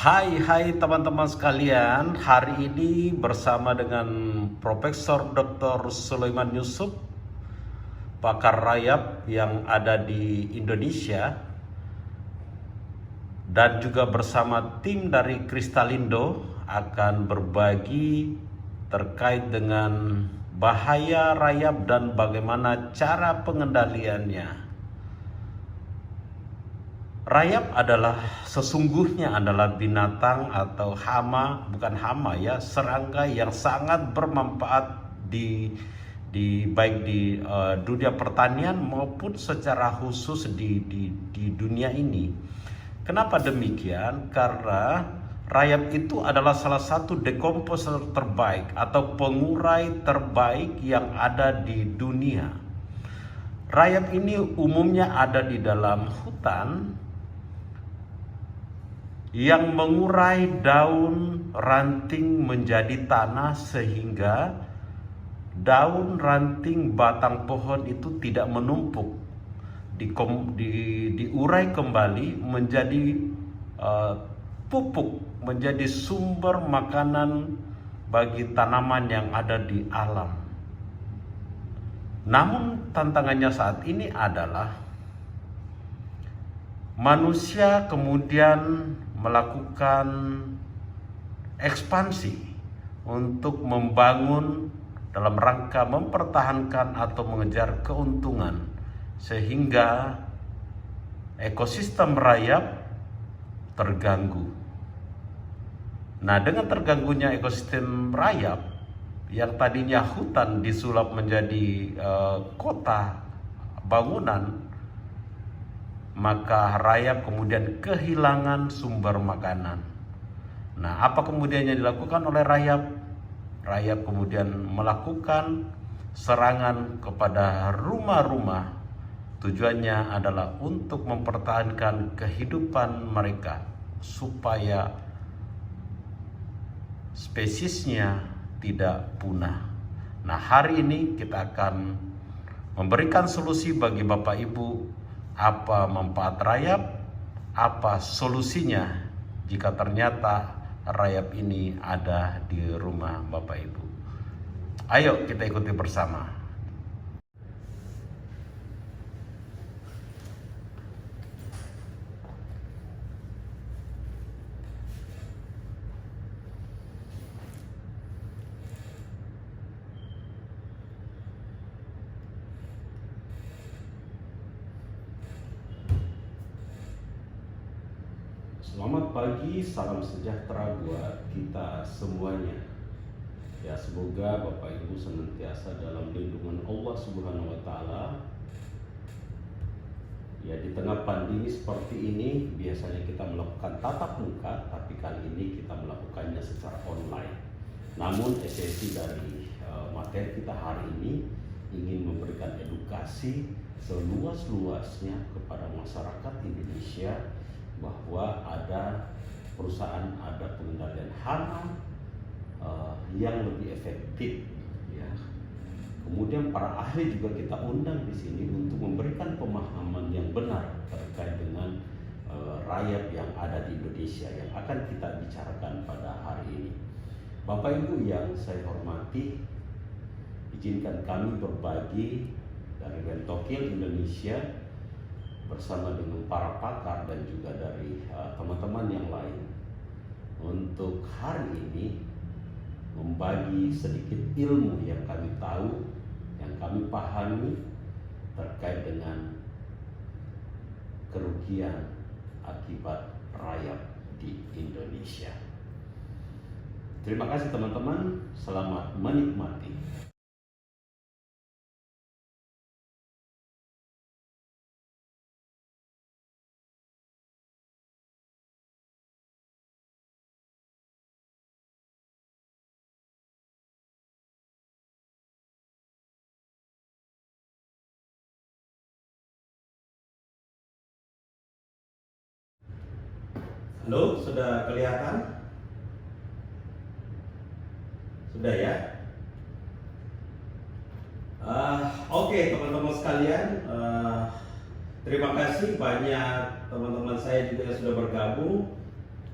Hai teman-teman sekalian, hari ini bersama dengan Profesor Dr. Sulaiman Yusuf, pakar rayap yang ada di Indonesia, dan juga bersama tim dari Kristalindo akan berbagi terkait dengan bahaya rayap dan bagaimana cara pengendaliannya. Rayap sesungguhnya adalah binatang atau bukan hama ya, serangga yang sangat bermanfaat baik di dunia pertanian maupun secara khusus di dunia ini. Kenapa demikian? Karena rayap itu adalah salah satu decomposer terbaik atau pengurai terbaik yang ada di dunia. Rayap ini umumnya ada di dalam hutan yang mengurai daun ranting menjadi tanah sehingga daun ranting batang pohon itu tidak menumpuk, diurai kembali menjadi pupuk, menjadi sumber makanan bagi tanaman yang ada di alam. Namun tantangannya saat ini adalah manusia kemudian melakukan ekspansi untuk membangun dalam rangka mempertahankan atau mengejar keuntungan, sehingga ekosistem rayap terganggu. Nah, dengan terganggunya ekosistem rayap yang tadinya hutan disulap menjadi kota bangunan, maka rayap kemudian kehilangan sumber makanan. Nah, apa kemudian yang dilakukan oleh rayap? Rayap kemudian melakukan serangan kepada rumah-rumah. Tujuannya adalah untuk mempertahankan kehidupan mereka supaya spesiesnya tidak punah. Nah, hari ini kita akan memberikan solusi bagi Bapak Ibu. Apa manfaat rayap? Apa solusinya jika ternyata rayap ini ada di rumah Bapak Ibu? Ayo kita ikuti bersama. Selamat pagi, salam sejahtera buat kita semuanya. Ya, semoga Bapak Ibu senantiasa dalam lindungan Allah Subhanahu wa taala. Ya, di tengah pandemi seperti ini biasanya kita melakukan tatap muka, tapi kali ini kita melakukannya secara online. Namun esensi dari materi kita hari ini ingin memberikan edukasi seluas-luasnya kepada masyarakat Indonesia bahwa ada pengendalian hama yang lebih efektif, ya. Kemudian para ahli juga kita undang di sini untuk memberikan pemahaman yang benar terkait dengan rayap yang ada di Indonesia yang akan kita bicarakan pada hari ini. Bapak Ibu yang saya hormati, izinkan kami berbagi dari Rentokil Indonesia bersama dengan para pakar dan juga dari teman-teman yang lain untuk hari ini membagi sedikit ilmu yang kami tahu, yang kami pahami terkait dengan kerugian akibat rayap di Indonesia. Terima kasih teman-teman, selamat menikmati. Halo, sudah kelihatan? Sudah ya? Oke, teman-teman sekalian, terima kasih banyak teman-teman saya juga yang sudah bergabung.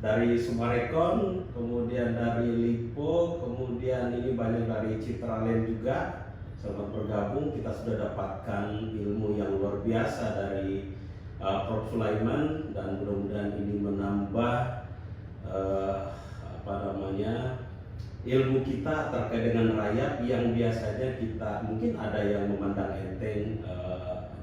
dari Summarecon, kemudian dari Lipo, kemudian ini banyak dari Citraland juga. Selamat bergabung, kita sudah dapatkan ilmu yang luar biasa dari Prof. Sulaiman, dan mudah-mudahan ini menambah ilmu kita terkait dengan rayap yang biasanya kita mungkin ada yang memandang enteng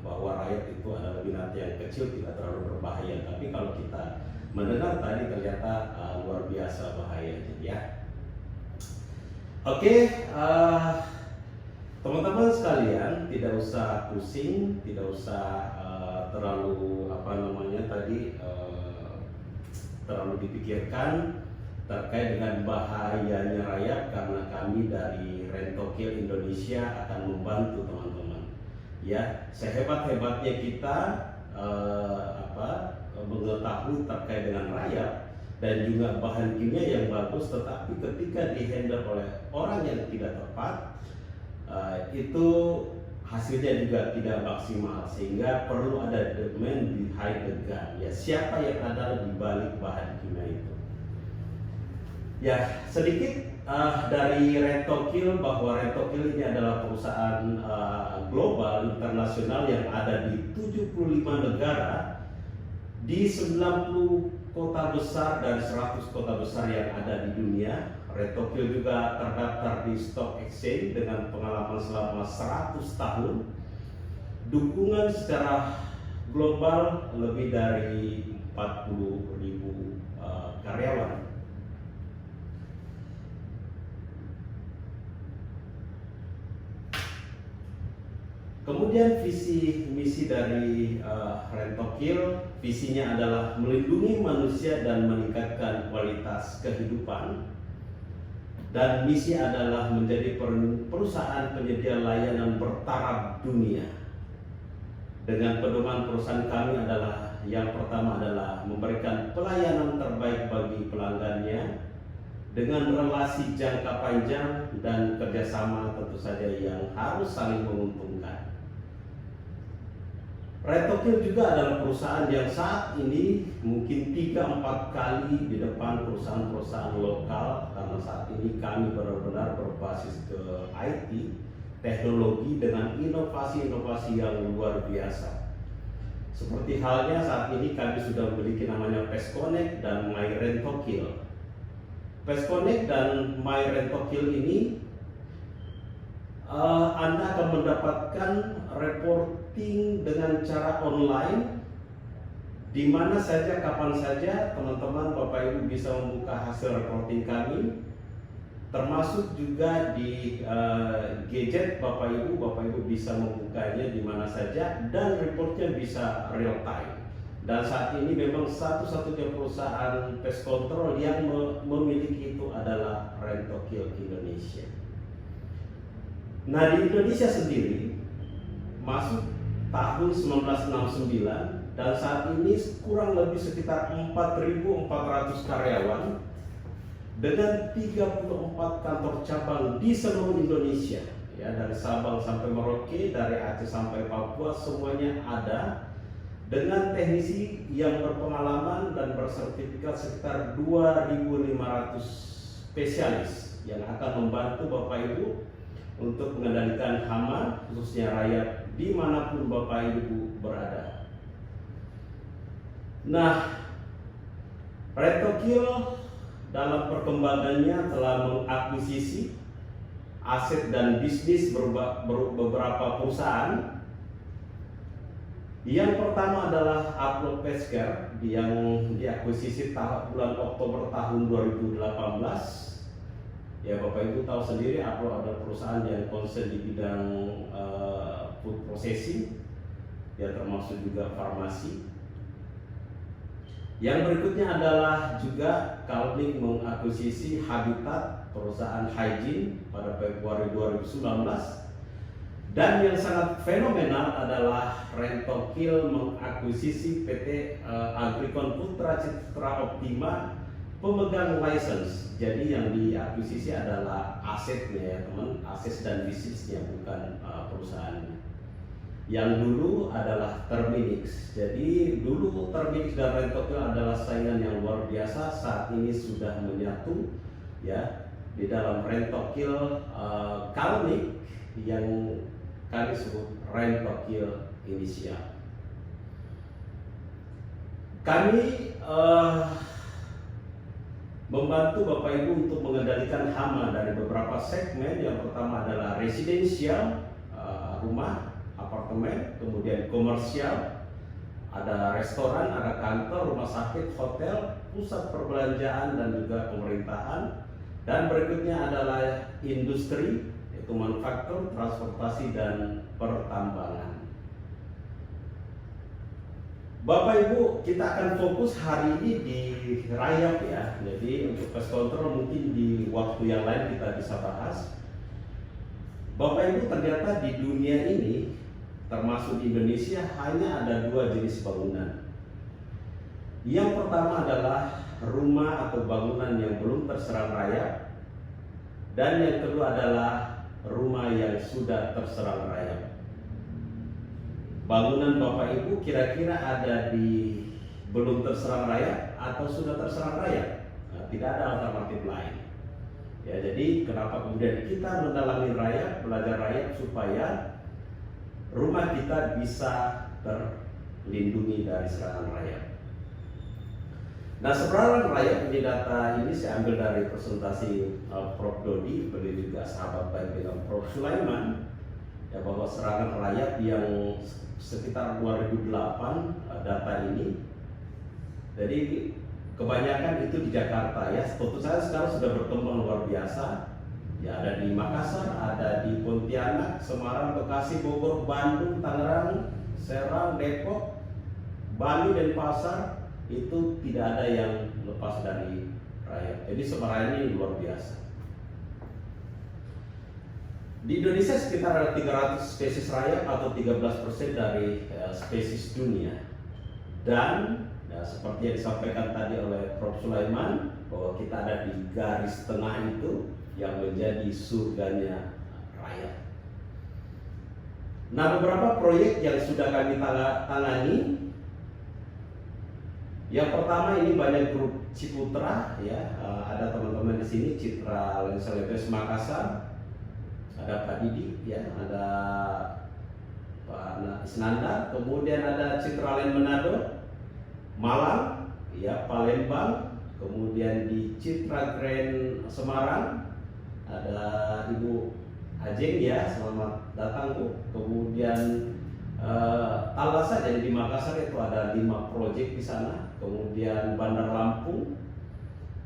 bahwa rayap itu adalah binatang yang kecil, tidak terlalu berbahaya. Tapi kalau kita mendengar tadi ternyata luar biasa bahayanya ya. Oke, teman-teman sekalian, tidak usah pusing, tidak usah terlalu terlalu dipikirkan terkait dengan bahayanya rayap, karena kami dari Rentokil Indonesia akan membantu teman-teman. Ya, sehebat-hebatnya kita mengetahui terkait dengan rayap dan juga bahan kimia yang bagus, tetapi ketika dihandle oleh orang yang tidak tepat, itu hasilnya juga tidak maksimal, sehingga perlu ada the man behind the gun. Ya, siapa yang ada di balik bahan kimia itu? Ya, sedikit dari Rentokil, bahwa Rentokil ini adalah perusahaan global internasional yang ada di 75 negara, di 90 kota besar dan 100 kota besar yang ada di dunia. Rentokil juga terdaftar di Stock Exchange dengan pengalaman selama 100 tahun. Dukungan secara global lebih dari 40.000 karyawan. Kemudian visi misi dari Rentokil, visinya adalah melindungi manusia dan meningkatkan kualitas kehidupan. Dan misi adalah menjadi perusahaan penyedia layanan bertaraf dunia. Dengan pedoman perusahaan kami adalah, yang pertama adalah memberikan pelayanan terbaik bagi pelanggannya dengan relasi jangka panjang dan kerjasama tentu saja yang harus saling menguntungkan. Rentokil juga adalah perusahaan yang saat ini mungkin 3-4 kali di depan perusahaan-perusahaan lokal, karena saat ini kami benar-benar berbasis ke IT, teknologi dengan inovasi-inovasi yang luar biasa. Seperti halnya saat ini kami sudah memiliki namanya PESConnect dan My Rentokil. PESConnect dan My Rentokil ini Anda akan mendapatkan reporting dengan cara online, di mana saja, kapan saja teman-teman Bapak Ibu bisa membuka hasil reporting kami, termasuk juga di gadget Bapak Ibu bisa membukanya di mana saja, dan reportnya bisa real time. Dan saat ini memang satu-satunya perusahaan pest control yang memiliki itu adalah Rentokil Indonesia. Nah, di Indonesia sendiri masuk tahun 1969, dan saat ini kurang lebih sekitar 4.400 karyawan dengan 34 kantor cabang di seluruh Indonesia. Ya, dari Sabang sampai Merauke, dari Aceh sampai Papua, semuanya ada, dengan teknisi yang berpengalaman dan bersertifikat sekitar 2.500 spesialis yang akan membantu Bapak Ibu untuk mengendalikan hama, khususnya rayap, dimanapun Bapak Ibu berada. Nah, Rentokil dalam perkembangannya telah mengakuisisi aset dan bisnis beberapa perusahaan. Yang pertama adalah Upload Pescare yang diakuisisi bulan Oktober tahun 2018. Ya, Bapak Ibu tahu sendiri, Upload adalah perusahaan yang concern di bidang food processing, ya, termasuk juga farmasi. Yang berikutnya adalah juga Kalnik mengakuisisi Habitat, perusahaan hygiene, pada Februari 2019. Dan yang sangat fenomenal adalah Rentokil mengakuisisi PT Agricon Putra Citra Optima, pemegang license. Jadi yang diakuisisi adalah asetnya, ya teman, aset dan bisnisnya, bukan perusahaannya. yang dulu adalah Terminix. Jadi dulu Terminix dan Rentokil adalah saingan yang luar biasa. Saat ini sudah menyatu ya di dalam Rentokil Kalnik yang kami sebut Rentokil Inisial. Kami membantu Bapak Ibu untuk mengendalikan hama dari beberapa segmen. Yang pertama adalah residensial, rumah, apartemen, kemudian komersial, ada restoran, ada kantor, rumah sakit, hotel, pusat perbelanjaan, dan juga pemerintahan. Dan berikutnya adalah industri, yaitu manufaktur, transportasi, dan pertambangan. Bapak Ibu, kita akan fokus hari ini di rayap ya. Jadi untuk pest control mungkin di waktu yang lain kita bisa bahas. Bapak Ibu, ternyata di dunia ini, termasuk di Indonesia, hanya ada dua jenis bangunan. Yang pertama adalah rumah atau bangunan yang belum terserang rayap, dan yang kedua adalah rumah yang sudah terserang rayap. Bangunan Bapak Ibu kira-kira ada di belum terserang rayap atau sudah terserang rayap? Nah, tidak ada alternatif lain. Ya, jadi kenapa kemudian kita mendalami rayap, belajar rayap supaya rumah kita bisa terlindungi dari serangan rayap. Nah, serangan rayap ini, data ini saya ambil dari presentasi Prof. Dodi, beliau juga sahabat baik dengan Prof. Sulaiman, ya, bahwa serangan rayap yang sekitar 2008 data ini, jadi kebanyakan itu di Jakarta ya. Tentu saja sekarang sudah berkembang luar biasa ya, ada di Makassar, ada di Pontianak, Semarang, Bekasi, Bogor, Bandung, Tangerang, Serang, Depok, Bali, dan Pasar. Itu tidak ada yang lepas dari rayap. Jadi sebarannya ini luar biasa. Di Indonesia sekitar ada 300 spesies rayap atau 13% dari spesies dunia. Dan ya, seperti yang disampaikan tadi oleh Prof. Sulaiman, bahwa kita ada di garis tengah itu yang menjadi surganya rayap. Nah, beberapa proyek yang sudah kami tangani. Yang pertama, ini banyak grup Ciputra ya, ada teman-teman di sini, Citra Lenselebes Makassar, ada Pak Didi ya, ada Pak Isnanda, kemudian ada Citra Len Manado, Malang ya, Palembang, kemudian di Citra Grand Semarang ada Ibu Ajeng ya, selamat datang Bu. Kemudian Talasa, jadi di Makassar itu ada 5 proyek di sana. Kemudian Bandar Lampung,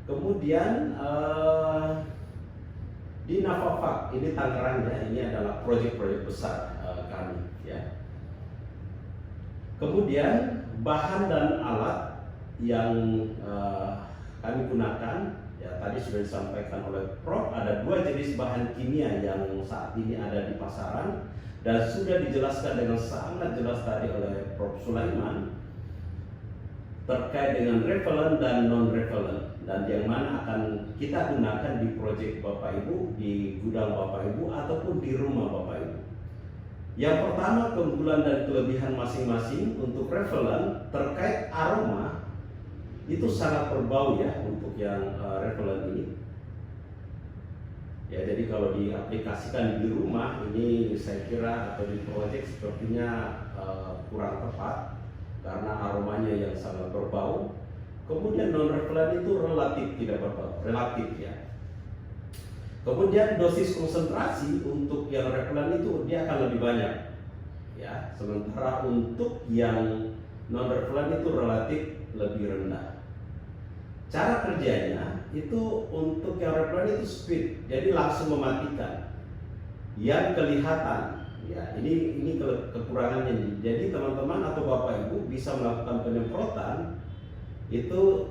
kemudian di Navafak, ini Tangerang ya, ini adalah proyek-proyek besar kami ya. Kemudian bahan dan alat yang kami gunakan ya, tadi sudah disampaikan oleh Prof, ada 2 jenis bahan kimia yang saat ini ada di pasaran, dan sudah dijelaskan dengan sangat jelas tadi oleh Prof. Sulaiman terkait dengan repellent dan non-repellent, dan yang mana akan kita gunakan di proyek Bapak Ibu, di gudang Bapak Ibu, ataupun di rumah Bapak Ibu. Yang pertama, keunggulan dan kelebihan masing-masing. Untuk repellent terkait aroma itu sangat berbau ya untuk yang repellent ini. Ya, jadi kalau diaplikasikan di rumah ini saya kira atau di proyek sepertinya kurang tepat karena aromanya yang sangat berbau. Kemudian non-repellent itu relatif tidak berbau, relatif ya. Kemudian dosis konsentrasi untuk yang repellent itu dia akan lebih banyak ya, sementara untuk yang non-repellent itu relatif lebih rendah. Cara kerjanya itu untuk yang repellent itu speed, jadi langsung mematikan. Yang kelihatan ya, ini kekurangannya. Jadi teman-teman atau Bapak Ibu bisa melakukan penyemprotan itu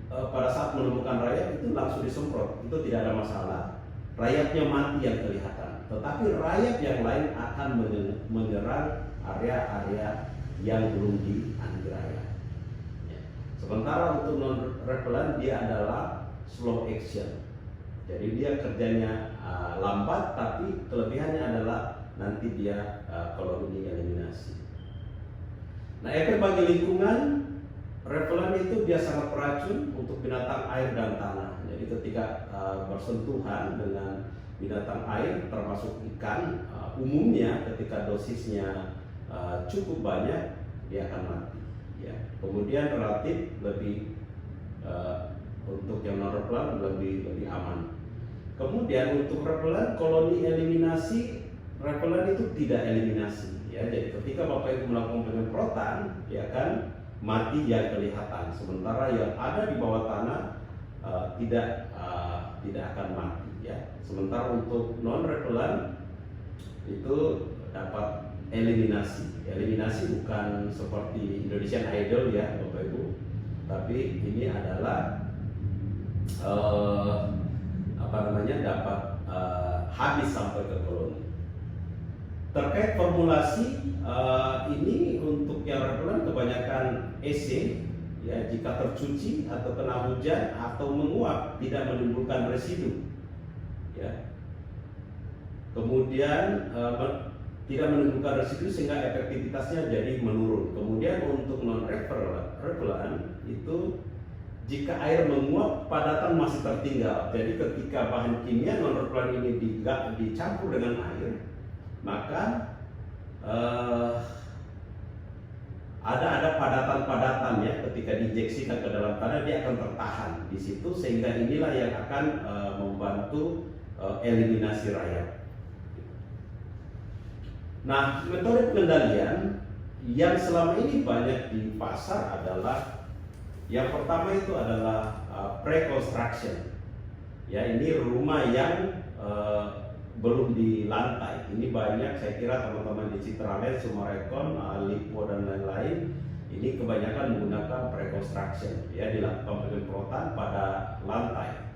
pada saat menemukan rayap itu langsung disemprot, itu tidak ada masalah. Rayapnya mati yang kelihatan, tetapi rayap yang lain akan menyerang area-area yang belum diambil rayap. Sementara untuk non-repellent dia adalah slow action, jadi dia kerjanya lambat, tapi kelebihannya adalah nanti dia koloni eliminasi. Nah, efek bagi lingkungan, repelen itu dia sangat beracun untuk binatang air dan tanah. Jadi ketika bersentuhan dengan binatang air termasuk ikan, umumnya ketika dosisnya cukup banyak dia akan mati. Ya. Kemudian relatif lebih untuk yang non repelen lebih aman. Kemudian untuk repelen koloni eliminasi, repelen itu tidak eliminasi. Ya, jadi ketika Bapak Ibu melakukan penyemprotan, dia akan mati yang kelihatan. Sementara yang ada di bawah tanah tidak akan mati. Ya. Sementara untuk non repelen itu dapat eliminasi. Eliminasi bukan seperti Indonesian Idol ya, Bapak Ibu, tapi ini adalah dapat habis sampai ke koloni. Terkait formulasi ini untuk yang repelen kebanyakan EC ya, jika tercuci atau kena hujan atau menguap tidak menimbulkan residu ya. Kemudian tidak menimbulkan residu sehingga efektivitasnya jadi menurun. Kemudian untuk non repelen itu jika air menguap, padatan masih tertinggal. Jadi ketika bahan kimia non repelen ini dicampur dengan air, maka ada padatan-padatan ya, ketika diinjeksikan ke dalam tanah dia akan tertahan di situ, sehingga inilah yang akan membantu eliminasi rayap. Nah, metode pengendalian yang selama ini banyak di pasar adalah yang pertama itu adalah pre-construction. Ya, ini rumah yang belum di lantai. Ini banyak, saya kira teman-teman di Citraland, Sumarekon, Lipo dan lain-lain, ini kebanyakan menggunakan pre-construction. Ya, dilakukan penyemprotan pada lantai.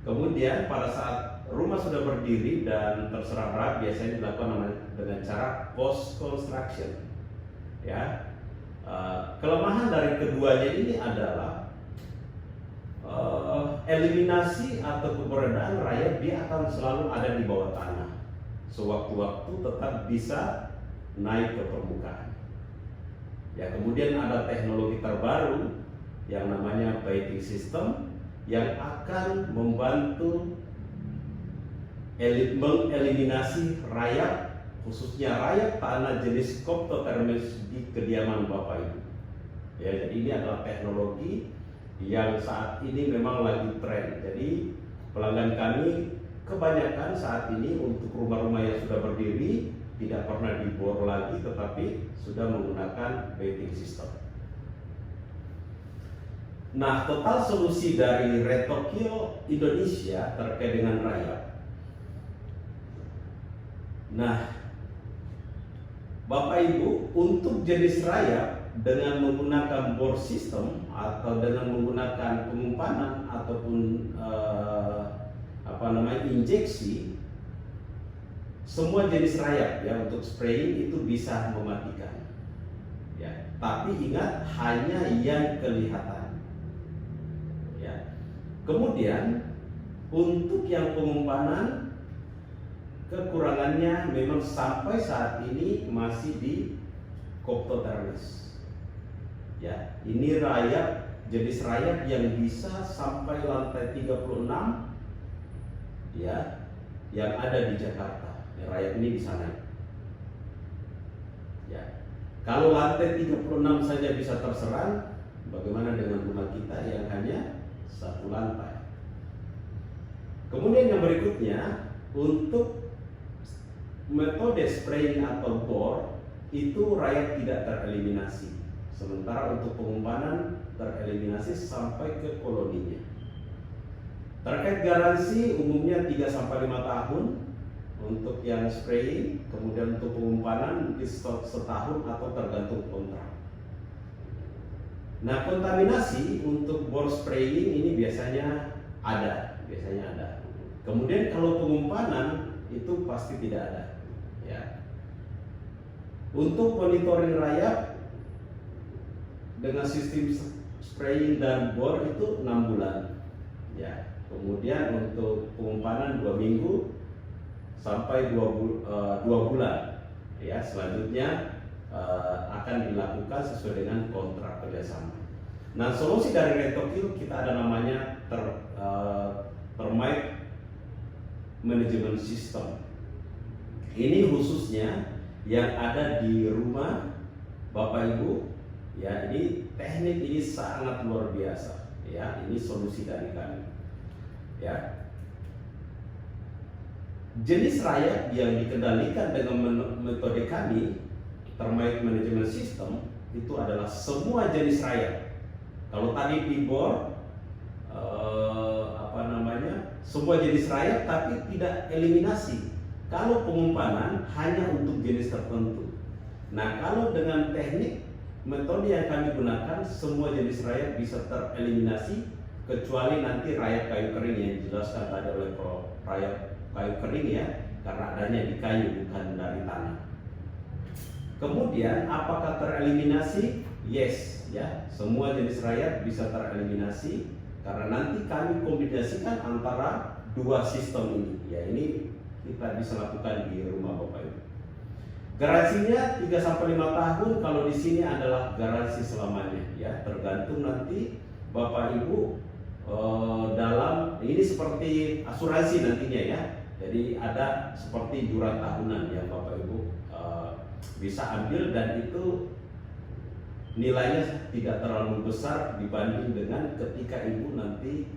Kemudian pada saat rumah sudah berdiri dan terserap rayap, biasanya dilakukan dengan cara post construction. Ya, kelemahan dari keduanya ini adalah eliminasi atau keberadaan rayap dia akan selalu ada di bawah tanah. Sewaktu-waktu tetap bisa naik ke permukaan. Ya, kemudian ada teknologi terbaru yang namanya piping system yang akan membantu mengeliminasi rayap, khususnya rayap tanah jenis Coptotermes di kediaman Bapak Ibu. Ya, jadi ini adalah teknologi yang saat ini memang lagi tren. Jadi pelanggan kami kebanyakan saat ini untuk rumah-rumah yang sudah berdiri tidak pernah dibor lagi, tetapi sudah menggunakan piping system. Nah, total solusi dari Retokil Indonesia terkait dengan rayap. Nah, Bapak Ibu, untuk jenis rayap dengan menggunakan bor system atau dengan menggunakan pengumpanan ataupun injeksi, semua jenis rayap ya untuk spraying itu bisa mematikan. Ya, tapi ingat hanya yang kelihatan. Ya. Kemudian untuk yang pengumpanan, kekurangannya memang sampai saat ini masih di Coptotermes. Ya, ini rayap, jenis rayap yang bisa sampai lantai 36 ya, yang ada di Jakarta. Ya, rayap ini bisa naik. Ya. Kalau lantai 36 saja bisa terserang, bagaimana dengan rumah kita yang hanya satu lantai? Kemudian yang berikutnya, untuk metode spraying atau bor itu rayap tidak tereliminasi, sementara untuk pengumpanan tereliminasi sampai ke koloninya. Terkait garansi umumnya 3-5 tahun untuk yang spraying, kemudian untuk pengumpanan mungkin setahun atau tergantung kontrak. Nah, kontaminasi untuk bor spraying ini biasanya ada. Kemudian kalau pengumpanan itu pasti tidak ada. Ya. Untuk monitoring rayap dengan sistem spraying dan bor itu 6 bulan. Ya. Kemudian untuk pengumpanan 2 minggu sampai 2 bulan. Ya, selanjutnya akan dilakukan sesuai dengan kontrak kerjasama. Nah, solusi dari Rentokil kita ada namanya Termite Management System. Ini khususnya yang ada di rumah Bapak Ibu. Ya, ini teknik ini sangat luar biasa. Ya, ini solusi dari kami. Ya, jenis rayap yang dikendalikan dengan metode kami Termite Management System itu adalah semua jenis rayap. Kalau tadi di board semua jenis rayap tapi tidak eliminasi. Kalau pengumpanan hanya untuk jenis tertentu. Nah, kalau dengan teknik metode yang kami gunakan, semua jenis rayap bisa tereliminasi kecuali nanti rayap kayu kering yang dijelaskan tadi oleh rayap kayu kering ya, karena adanya di kayu bukan dari tanah. Kemudian apakah tereliminasi? Yes, ya, semua jenis rayap bisa tereliminasi karena nanti kami kombinasikan antara 2 sistem ini. Ya, ini kita bisa lakukan di rumah Bapak Ibu. Garansinya 3-5 tahun, kalau di sini adalah garansi selamanya ya, tergantung nanti Bapak Ibu dalam ini seperti asuransi nantinya ya. Jadi ada seperti iuran tahunan yang Bapak Ibu bisa ambil dan itu nilainya tidak terlalu besar dibanding dengan ketika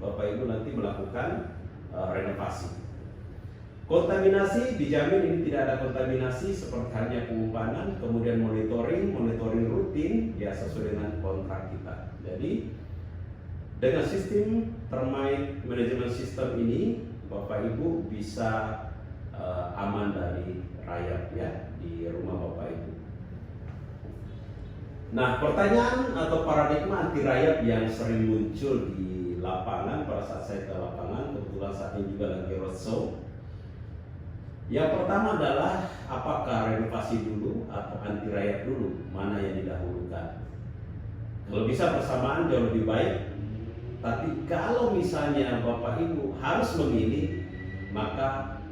Bapak Ibu nanti melakukan renovasi. Kontaminasi dijamin ini tidak ada kontaminasi seperti halnya pengumpanan, kemudian monitoring rutin ya sesuai dengan kontrak kita. Jadi dengan sistem Termite Management System ini Bapak Ibu bisa aman dari rayap ya di rumah Bapak Ibu. Nah, pertanyaan atau paradigma anti rayap yang sering muncul di lapangan pada saat saya ke lapangan, kebetulan saat ini juga lagi roadshow. Yang pertama adalah apakah renovasi dulu atau anti rayap dulu, mana yang didahulukan? Kalau bisa bersamaan jauh lebih baik. Tapi kalau misalnya Bapak Ibu harus memilih, maka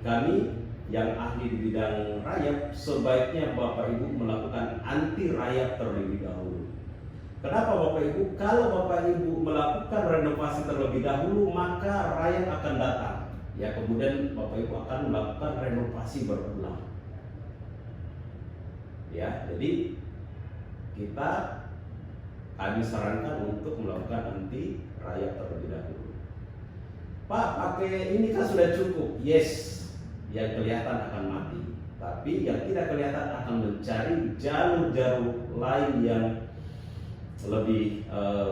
kami yang ahli di bidang rayap sebaiknya Bapak Ibu melakukan anti rayap terlebih dahulu. Kenapa Bapak Ibu? Kalau Bapak Ibu melakukan renovasi terlebih dahulu, maka rayap akan datang. Ya, kemudian Bapak Ibu akan melakukan renovasi berulang. Ya, jadi kami sarankan untuk melakukan anti rayap terlebih dahulu. Pak, pakai ini kan sudah cukup. Yes, yang kelihatan akan mati, tapi yang tidak kelihatan akan mencari jalur-jalur lain yang lebih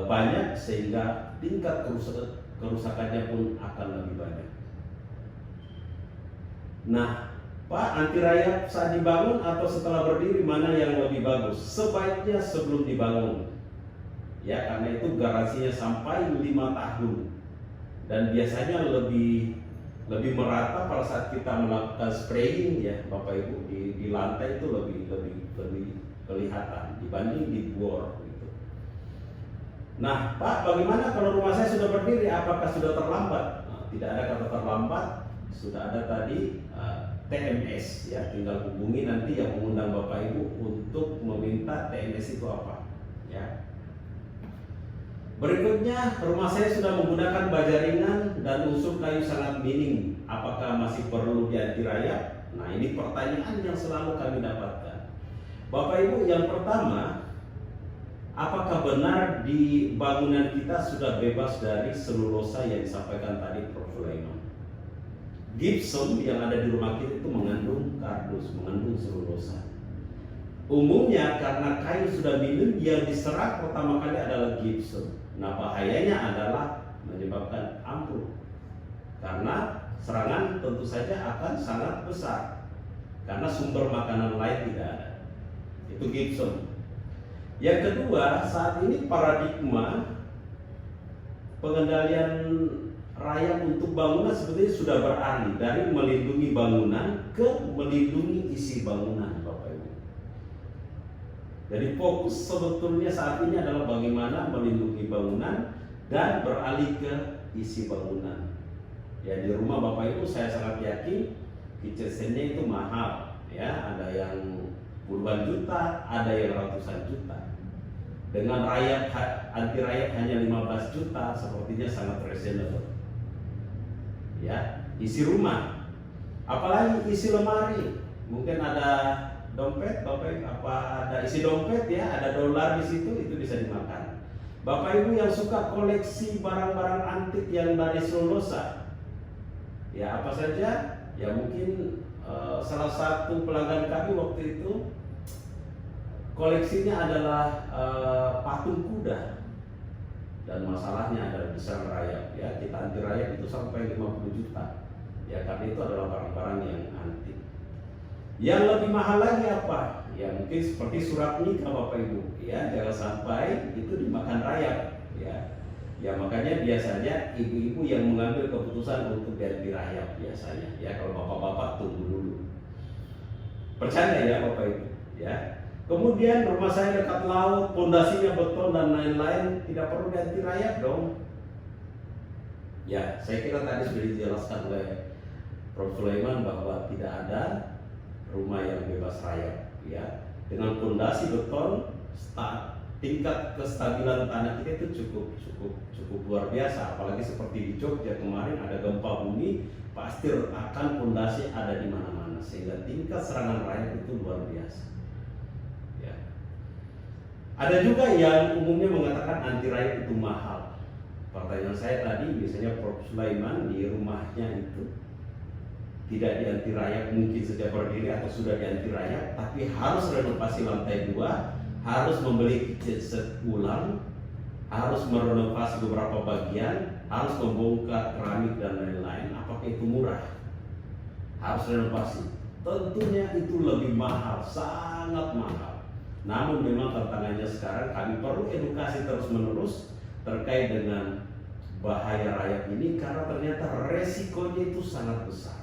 banyak sehingga tingkat kerusakannya pun akan lebih banyak. Nah, Pak, anti rayap saat dibangun atau setelah berdiri mana yang lebih bagus? Sebaiknya sebelum dibangun. Ya, karena itu garansinya sampai 5 tahun. Dan biasanya lebih merata pada saat kita melakukan spraying ya Bapak Ibu di lantai itu lebih kelihatan dibanding di bor gitu. Nah, Pak, bagaimana kalau rumah saya sudah berdiri, apakah sudah terlambat? Nah, tidak ada kata terlambat, sudah ada tadi TMS ya, tinggal hubungi nanti yang mengundang Bapak Ibu untuk meminta TMS itu apa ya. Berikutnya, rumah saya sudah menggunakan baja ringan dan unsur kayu sangat minim. Apakah masih perlu dianti rayap? Nah, ini pertanyaan yang selalu kami dapatkan. Bapak Ibu, yang pertama, apakah benar di bangunan kita sudah bebas dari selulosa yang disampaikan tadi Prof. Sulaiman? Gypsum yang ada di rumah kita itu mengandung kardus, mengandung selulosa. Umumnya karena kayu sudah minim, yang diserap pertama kali adalah gypsum. Nah, bahayanya adalah menyebabkan ambruk karena serangan tentu saja akan sangat besar karena sumber makanan lain tidak ada. Itu gypsum. Yang kedua, saat ini paradigma pengendalian rayap untuk bangunan sebetulnya sudah beralih dari melindungi bangunan ke melindungi isi bangunan, Bapak Ibu. Jadi fokus sebetulnya saat ini adalah bagaimana melindungi bangunan dan beralih ke isi bangunan. Ya, di rumah Bapak Ibu saya sangat yakin kitchen sink-nya itu mahal, ya, ada yang puluhan juta, ada yang ratusan juta. Dengan rayap anti rayap hanya 15 juta, sepertinya sangat reasonable. Ya, isi rumah, apalagi isi lemari, mungkin ada dompet, Bapak apa ada isi dompet, ya, ada dolar di situ, itu bisa dimakan. Bapak Ibu yang suka koleksi barang-barang antik yang dari Solosa, ya apa saja, ya mungkin salah satu pelanggan kami waktu itu koleksinya adalah patung kuda, dan masalahnya adalah besar rayap, ya, kita anti rayap itu sampai 50 juta, ya, karena itu adalah barang-barang yang antik. Yang lebih mahal lagi apa? Ya mungkin seperti surat nikah Bapak Ibu, ya, jangan sampai itu dimakan rayap, ya. Ya makanya biasanya ibu-ibu yang mengambil keputusan untuk ganti rayap biasanya, ya, kalau bapak-bapak tunggu dulu. Percaya ya Bapak Ibu, ya. Kemudian rumah saya dekat laut, pondasinya beton dan lain-lain, tidak perlu ganti rayap dong. Ya, saya kira tadi sudah dijelaskan oleh Prof. Sulaiman bahwa tidak ada rumah yang bebas rayap, ya. Dengan pondasi beton, tingkat kestabilan tanah kita itu cukup luar biasa. Apalagi seperti di Jogja kemarin ada gempa bumi, pasti akan pondasi ada di mana-mana, sehingga tingkat serangan rayap itu luar biasa. Ya. Ada juga yang umumnya mengatakan anti rayap itu mahal. Pertanyaan saya tadi, misalnya Prof. Sulaiman di rumahnya itu tidak di anti rayap, mungkin sejak berdiri atau sudah di anti rayap, tapi harus renovasi lantai 2, harus membeli kitchen set ulang, harus merenovasi beberapa bagian, harus membongkar keramik dan lain-lain. Apakah itu murah? Harus renovasi. Tentunya itu lebih mahal, sangat mahal. Namun memang tantangannya sekarang kami perlu edukasi terus-menerus terkait dengan bahaya rayap ini, karena ternyata resikonya itu sangat besar.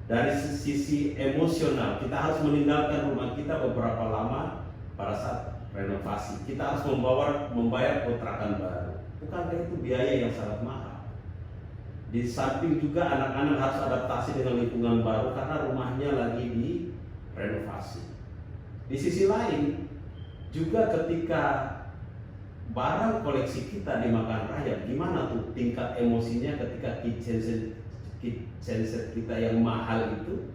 Dari sisi emosional, kita harus meninggalkan rumah kita beberapa lama pada saat renovasi. Kita harus membayar kontrakan baru. Bukankah itu biaya yang sangat mahal? Di samping juga anak-anak harus adaptasi dengan lingkungan baru karena rumahnya lagi direnovasi. Di sisi lain, juga ketika barang koleksi kita dimakan rayap, gimana tuh tingkat emosinya ketika kitchen set kita yang mahal itu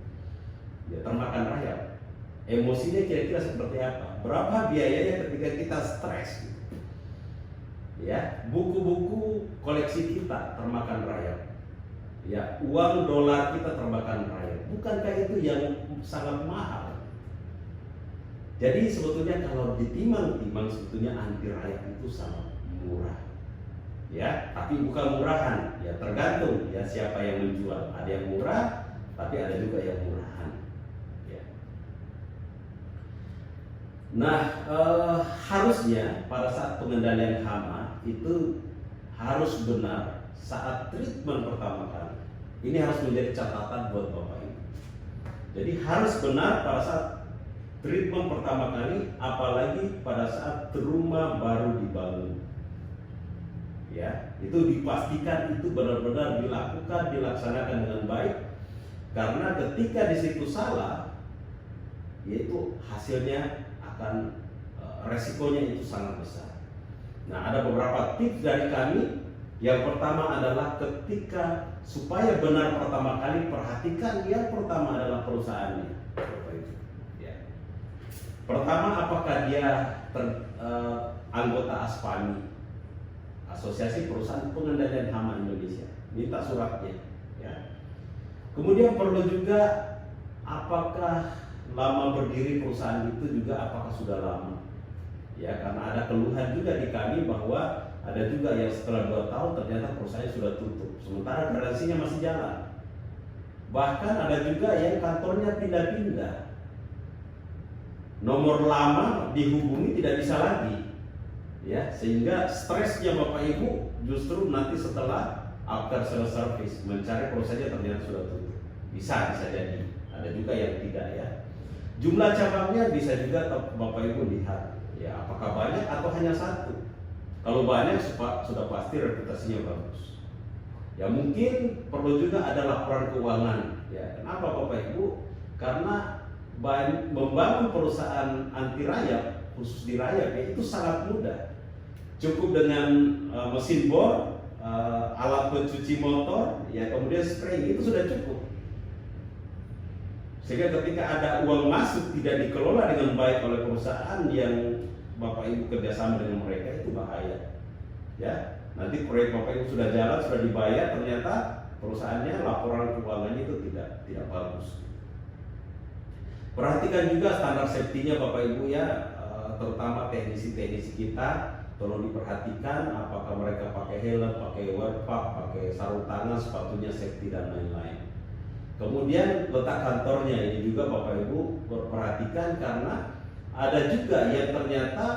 ya termakan rayap. Emosinya kira-kira seperti apa? Berapa biayanya ketika kita stres? Ya, buku-buku koleksi kita termakan rayap. Ya, uang dolar kita termakan rayap. Bukankah itu yang sangat mahal? Jadi sebetulnya kalau ditimang-timang, sebetulnya anti rayap itu sangat murah. Ya, tapi bukan murahan. Ya, tergantung ya siapa yang menjual. Ada yang murah, tapi ada juga yang murahan. Nah, harusnya pada saat pengendalian hama itu harus benar saat treatment pertama kali. Ini harus menjadi catatan buat Bapak Ibu. Jadi harus benar pada saat treatment pertama kali, apalagi pada saat rumah baru dibangun. Ya, itu dipastikan itu benar-benar dilaksanakan dengan baik, karena ketika di situ salah, yaitu hasilnya akan resikonya itu sangat besar. Nah, ada beberapa tips dari kami. Yang pertama adalah ketika supaya benar pertama kali, perhatikan yang pertama adalah perusahaannya. Ya. Pertama, apakah dia anggota ASPAMI, Asosiasi Perusahaan Pengendalian Hama Indonesia? Minta suratnya. Ya. Kemudian perlu juga apakah lama berdiri perusahaan itu, juga apakah sudah lama, ya, karena ada keluhan juga di kami bahwa ada juga yang setelah 2 tahun ternyata perusahaan sudah tutup, sementara garansinya masih jalan. Bahkan ada juga yang kantornya pindah-pindah, nomor lama dihubungi tidak bisa lagi, ya, sehingga stresnya Bapak Ibu justru nanti setelah after sales service mencari perusahaannya ternyata sudah tutup. Bisa jadi, ada juga yang tidak, ya. Jumlah cabangnya bisa juga Bapak Ibu lihat, ya, apakah banyak atau hanya satu. Kalau banyak sudah pasti reputasinya bagus. Ya mungkin perlu juga ada laporan keuangan. Ya, kenapa Bapak Ibu? Karena membangun perusahaan anti rayap, khusus di rayap, ya itu sangat mudah. Cukup dengan mesin bor, alat pencuci motor, ya kemudian spray, itu sudah cukup. Sehingga ketika ada uang masuk tidak dikelola dengan baik oleh perusahaan yang Bapak Ibu kerjasama dengan mereka, itu bahaya. Ya, nanti proyek Bapak Ibu sudah jalan, sudah dibayar, ternyata perusahaannya laporan keuangannya itu tidak bagus. Perhatikan juga standar safety-nya Bapak Ibu ya, terutama teknisi-teknisi kita, tolong diperhatikan apakah mereka pakai helm, pakai wearpack, pakai sarung tangan, sepatunya safety dan lain-lain. Kemudian letak kantornya ini juga Bapak Ibu perhatikan, karena ada juga yang ternyata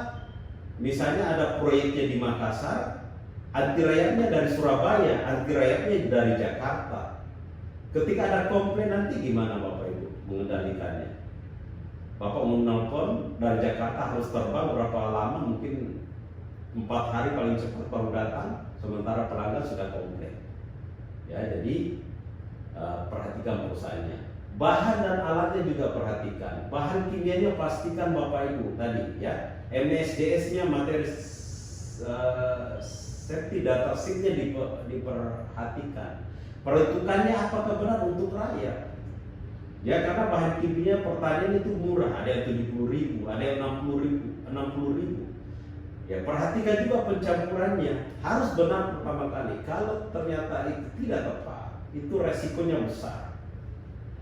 misalnya ada proyeknya di Makassar, anti rayapnya dari Surabaya, anti rayapnya dari Jakarta. Ketika ada komplain nanti gimana Bapak Ibu mengendalikannya? Bapak mau nelpon dari Jakarta harus terbang berapa lama, mungkin 4 hari paling cepat baru datang, sementara pelanggan sudah komplain. Ya, jadi perhatikan perusahaannya. Bahan dan alatnya juga perhatikan. Bahan kimianya pastikan Bapak Ibu tadi ya. MSDS-nya, materi safety data sheet-nya diperhatikan. Peruntukannya apakah benar untuk rakyat? Ya, karena bahan kimia pertanian itu murah, ada yang 70.000, ada yang 60.000. Ya, perhatikan juga pencampurannya, harus benar pertama kali. Kalau ternyata itu tidak tepat, itu resikonya besar.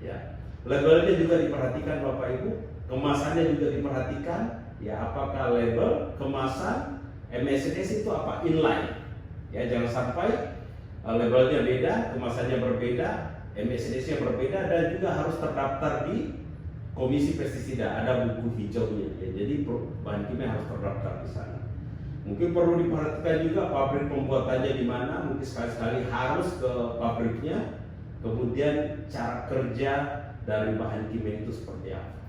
Ya, labelnya juga diperhatikan Bapak Ibu, kemasannya juga diperhatikan. Ya, apakah label, kemasan, MSDS itu apa? Inline. Ya, jangan sampai labelnya beda, kemasannya berbeda, MSDS-nya berbeda, dan juga harus terdaftar di Komisi Pestisida, ada buku hijaunya. Ya, jadi bahan kimia harus terdaftar di sana. Mungkin perlu diperhatikan juga pabrik pembuatannya di mana, mungkin sekali-sekali harus ke pabriknya. Kemudian cara kerja dari bahan kimia itu seperti apa.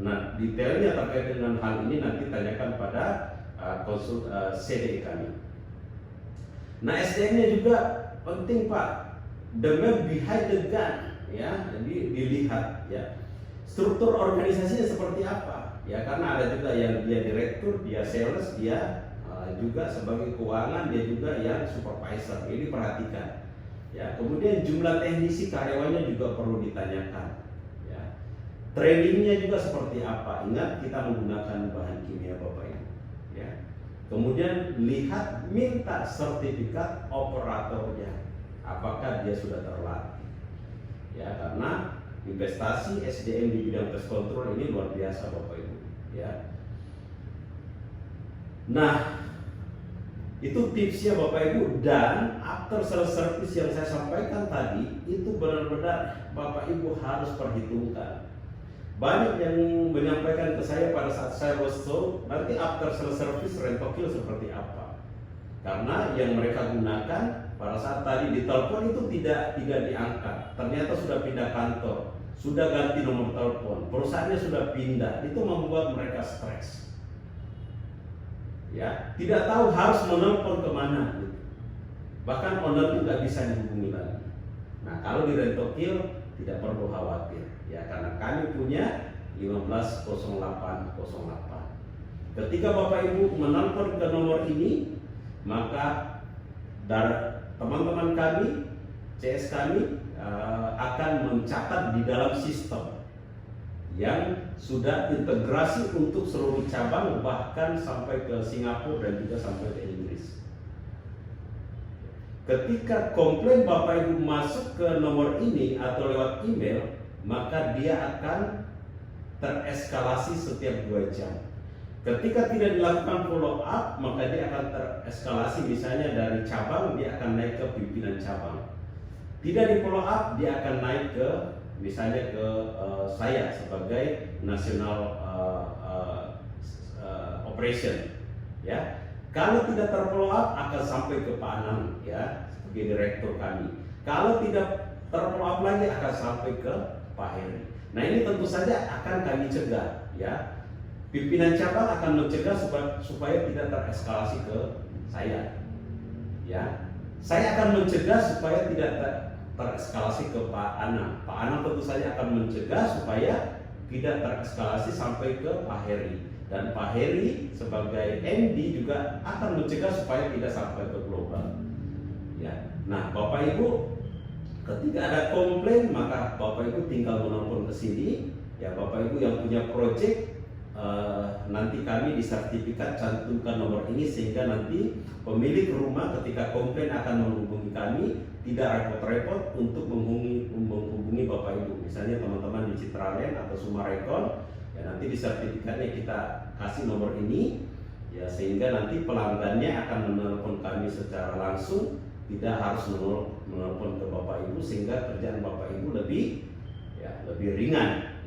Nah, detailnya terkait dengan hal ini nanti tanyakan pada CDE kami. Nah, SDM-nya juga penting Pak. The man behind the gun, ya, jadi dilihat ya struktur organisasinya seperti apa, ya, karena ada juga yang dia direktur, dia sales, dia juga sebagai keuangan, dia juga yang supervisor, ini perhatikan, ya. Kemudian jumlah teknisi karyawannya juga perlu ditanyakan, ya. Trainingnya juga seperti apa, ingat kita menggunakan bahan kimia Bapak Ibu, ya. Kemudian lihat, minta sertifikat operatornya. Apakah dia sudah terlatih? Ya, karena investasi SDM di bidang pest control ini luar biasa Bapak Ibu. Ya. Nah, itu tipsnya Bapak Ibu, dan after sales service yang saya sampaikan tadi itu benar-benar Bapak Ibu harus perhitungkan. Banyak yang menyampaikan ke saya pada saat saya roadshow, nanti after sales service Rentokil seperti apa? Karena yang mereka gunakan pada saat tadi ditelepon itu tidak diangkat. Ternyata sudah pindah kantor, sudah ganti nomor telepon, perusahaannya sudah pindah. Itu membuat mereka stres. Ya, tidak tahu harus menelpon kemana. Bahkan owner itu nggak bisa dihubungi lagi. Nah, kalau di Rentokil tidak perlu khawatir, ya, karena kami punya 150808. Ketika Bapak Ibu menelpon ke nomor ini, maka dari teman-teman kami, CS kami akan mencatat di dalam sistem yang sudah integrasi untuk seluruh cabang, bahkan sampai ke Singapura dan juga sampai ke Inggris. Ketika komplain Bapak Ibu masuk ke nomor ini atau lewat email, maka dia akan tereskalasi setiap 2 jam. Ketika tidak dilakukan follow up, maka dia akan tereskalasi, misalnya dari cabang dia akan naik ke pimpinan cabang. Tidak di follow up, dia akan naik ke misalnya ke saya sebagai national operation, ya. Kalau tidak terfollow up akan sampai ke Pak Anang, ya, sebagai direktur kami. Kalau tidak terfollow up lagi akan sampai ke Pak Heri. Nah, ini tentu saja akan kami cegah, ya. Pimpinan cabang akan mencegah supaya tidak tereskalasi ke saya, ya. Saya akan mencegah supaya tidak tereskalasi ke Pak Anang. Pak Anang tentu saja akan mencegah supaya tidak tereskalasi sampai ke Pak Heri. Dan Pak Heri sebagai MD juga akan mencegah supaya tidak sampai ke global. Ya. Nah, Bapak Ibu, ketika ada komplain maka Bapak Ibu tinggal menelpon ke sini. Ya, Bapak Ibu yang punya proyek, nanti kami di sertifikat cantumkan nomor ini sehingga nanti pemilik rumah ketika komplain akan menghubungi kami, tidak repot-repot untuk menghubungi Bapak Ibu. Misalnya teman-teman di Citraland atau Sumarekon, ya nanti di sertifikatnya kita kasih nomor ini, ya sehingga nanti pelanggannya akan menelpon kami secara langsung, tidak harus menelpon ke Bapak Ibu, sehingga kerjaan Bapak Ibu lebih ringan.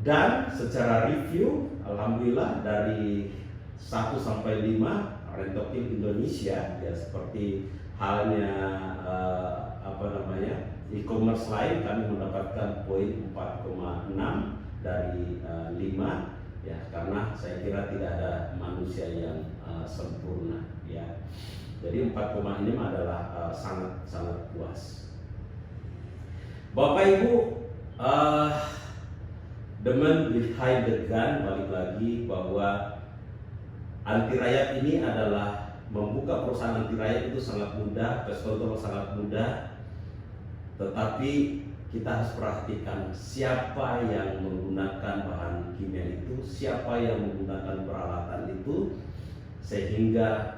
Dan secara review, alhamdulillah dari 1 sampai 5 Rentokil Indonesia, ya seperti halnya e-commerce lain, kami mendapatkan poin 4,6 dari 5, ya karena saya kira tidak ada manusia yang sempurna, ya. Jadi 4,6 adalah sangat puas. Bapak Ibu, demen behind the gun, balik lagi bahwa anti rayap ini adalah membuka perusahaan anti rayap itu sangat mudah, pest control sangat mudah, tetapi kita harus perhatikan siapa yang menggunakan bahan kimia itu, siapa yang menggunakan peralatan itu, sehingga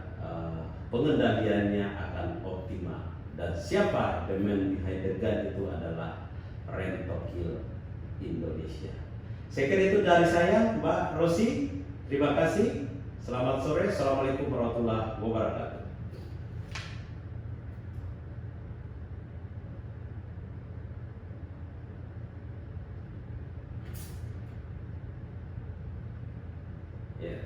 pengendaliannya akan optimal. Dan siapa the man behind the gun itu adalah Rentokil Indonesia. Saya kira itu dari saya, Mbak Rosi. Terima kasih. Selamat sore. Assalamualaikum warahmatullahi wabarakatuh. Yes.